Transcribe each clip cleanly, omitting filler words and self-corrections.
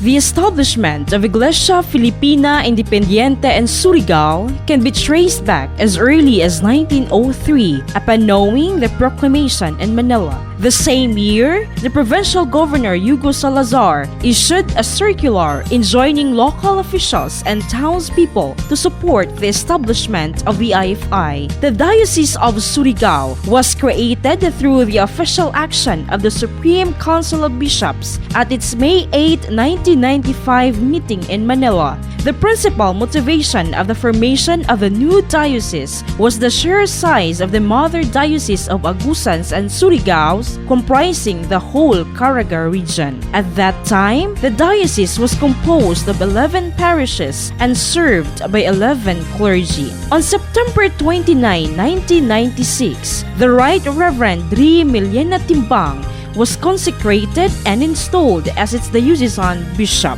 The establishment of Iglesia Filipina Independiente in Surigao can be traced back as early as 1903 upon knowing the proclamation in Manila. The same year, the provincial governor Hugo Salazar issued a circular enjoining local officials and townspeople to support the establishment of the IFI. The Diocese of Surigao was created through the official action of the Supreme Council of Bishops at its May 8, 1995 meeting in Manila. The principal motivation of the formation of the new diocese was the sheer size of the mother diocese of Agusans and Surigaos, comprising the whole Caraga region. At that time, the diocese was composed of 11 parishes and served by 11 clergy. On September 29, 1996, the Right Reverend Dri Millena Timbang was consecrated and installed as its diocesan bishop,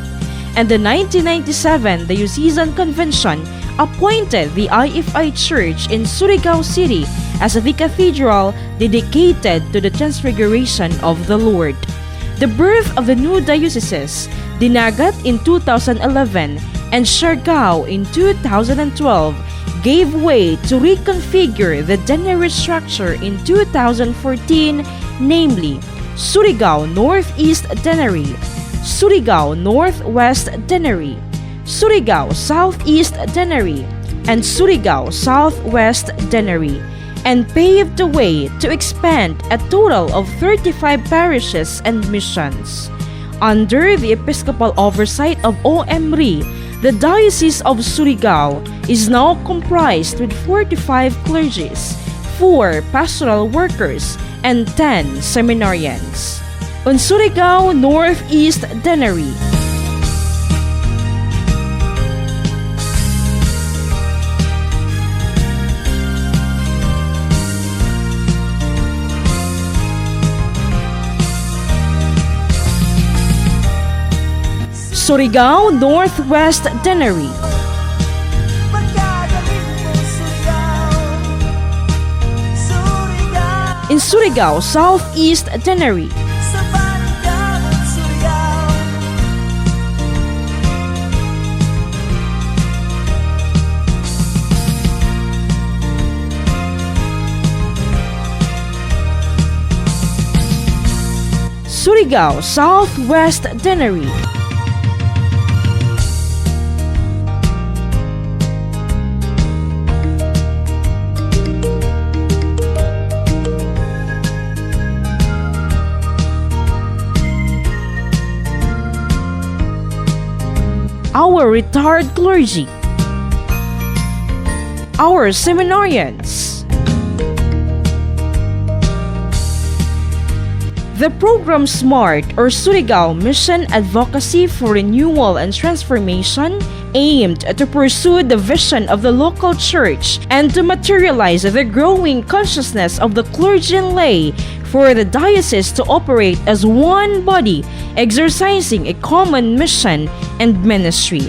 and the 1997 Diocesan Convention appointed the IFI Church in Surigao City as the cathedral dedicated to the Transfiguration of the Lord. The birth of the new dioceses, Dinagat in 2011 and Surigao in 2012, gave way to reconfigure the deanery structure in 2014, namely Surigao Northeast Deanery, Surigao Northwest Deanery, Surigao Southeast Deanery, and Surigao Southwest Deanery, and paved the way to expand a total of 35 parishes and missions. Under the episcopal oversight of O.M. Ri, the Diocese of Surigao is now comprised with 45 clergies, 4 pastoral workers, and 10 seminarians. On Surigao Northeast Deanery, Surigao Northwest Deanery, in Surigao Southeast Deanery, Surigao Southwest Deanery, our retired clergy, our seminarians. The program SMART, or Surigao Mission Advocacy for Renewal and Transformation, aimed to pursue the vision of the local church and to materialize the growing consciousness of the clergy and lay for the diocese to operate as one body, exercising a common mission and ministry.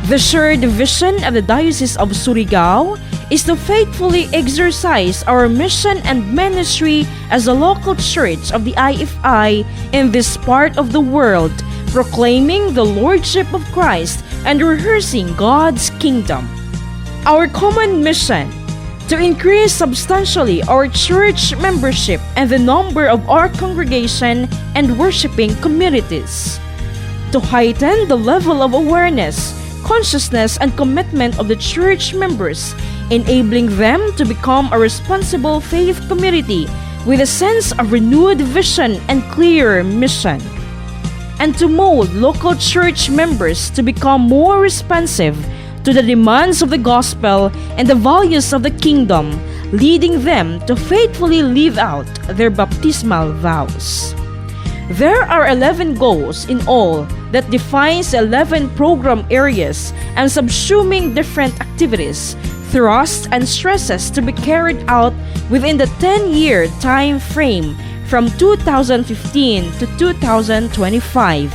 The shared vision of the Diocese of Surigao is to faithfully exercise our mission and ministry as a local church of the IFI in this part of the world, proclaiming the Lordship of Christ and rehearsing God's kingdom. Our common mission: to increase substantially our church membership and the number of our congregation and worshiping communities. To heighten the level of awareness, consciousness, and commitment of the church members, enabling them to become a responsible faith community with a sense of renewed vision and clear mission. And to mold local church members to become more responsive to the demands of the gospel and the values of the kingdom, leading them to faithfully live out their baptismal vows. There are 11 goals in all that defines 11 program areas and subsuming different activities, thrusts, and stresses to be carried out within the 10-year time frame from 2015 to 2025.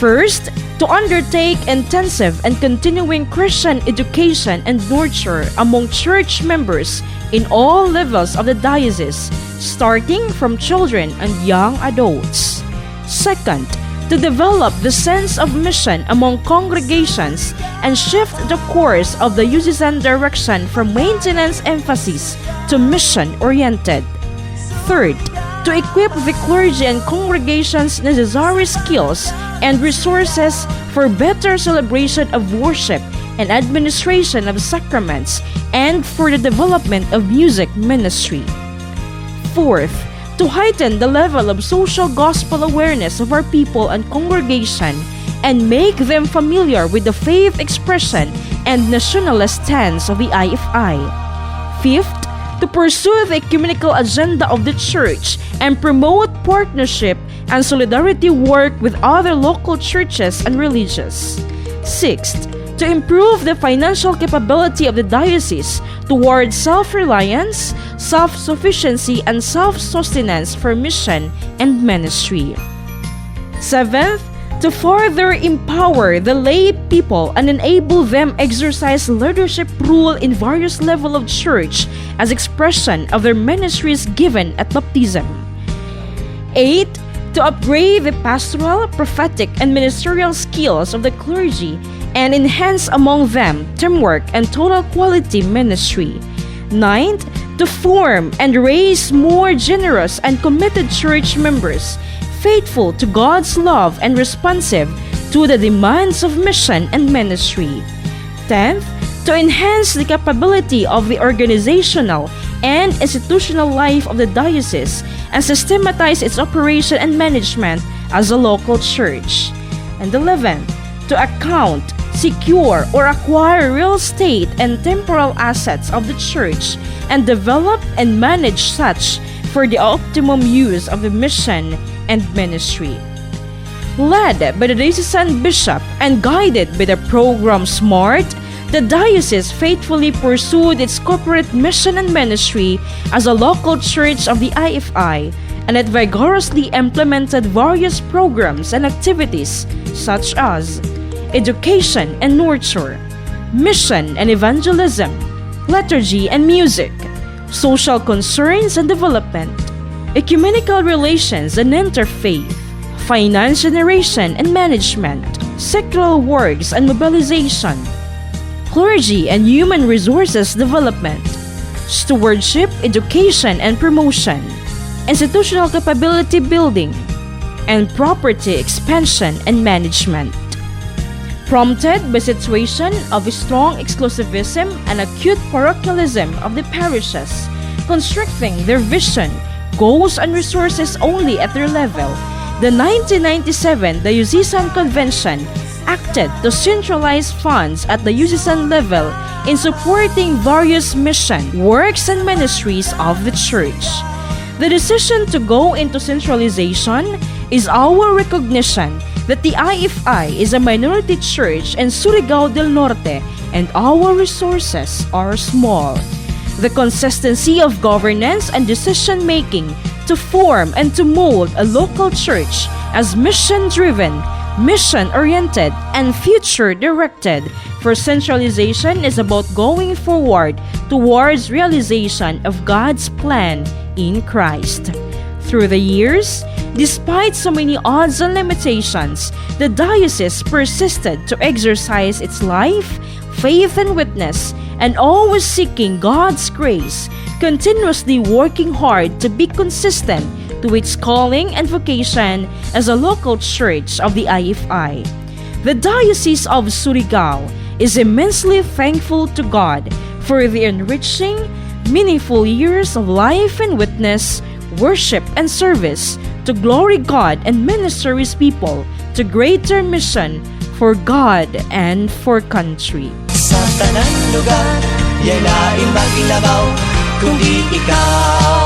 First, to undertake intensive and continuing Christian education and nurture among church members in all levels of the diocese, starting from children and young adults. Second, to develop the sense of mission among congregations and shift the course of the diocesan direction from maintenance emphasis to mission-oriented. Third, to equip the clergy and congregations necessary skills and resources for better celebration of worship and administration of sacraments and for the development of music ministry. Fourth, to heighten the level of social gospel awareness of our people and congregation and make them familiar with the faith expression and nationalist stance of the IFI. Fifth, to pursue the ecumenical agenda of the Church and promote partnership and solidarity work with other local churches and religions. Sixth, to improve the financial capability of the diocese towards self-reliance, self-sufficiency, and self-sustenance for mission and ministry. Seventh, to further empower the lay people and enable them exercise leadership role in various levels of church as expression of their ministries given at baptism. 8. To upgrade the pastoral, prophetic, and ministerial skills of the clergy and enhance among them teamwork and total quality ministry. 9. To form and raise more generous and committed church members, faithful to God's love and responsive to the demands of mission and ministry. 10th, to enhance the capability of the organizational and institutional life of the diocese and systematize its operation and management as a local church. And 11th, to account, secure, or acquire real estate and temporal assets of the church and develop and manage such for the optimum use of the mission and ministry. Led by the diocesan bishop and guided by the program SMART, the diocese faithfully pursued its corporate mission and ministry as a local church of the IFI, and it vigorously implemented various programs and activities such as education and nurture, mission and evangelism, liturgy and music, social concerns and development, ecumenical relations and interfaith, finance generation and management, secular works and mobilization, clergy and human resources development, stewardship, education and promotion, institutional capability building, and property expansion and management. Prompted by situation of strong exclusivism and acute parochialism of the parishes, constricting their vision, goals, and resources only at their level, the 1997 Diocesan Convention acted to centralize funds at the diocesan level in supporting various mission, works, and ministries of the Church. The decision to go into centralization is our recognition that the IFI is a minority church in Surigao del Norte and our resources are small. The consistency of governance and decision-making to form and to mold a local church as mission-driven, mission-oriented, and future-directed for centralization is about going forward towards realization of God's plan in Christ. Through the years, despite so many odds and limitations, the diocese persisted to exercise its life, faith, and witness, and always seeking God's grace, continuously working hard to be consistent to its calling and vocation as a local church of the IFI. The Diocese of Surigao is immensely thankful to God for the enriching, meaningful years of life and witness, worship and service to glory God and minister His people to greater mission for God and for country. Sa tanang lugar, yan ay magilabaw, kundi ikaw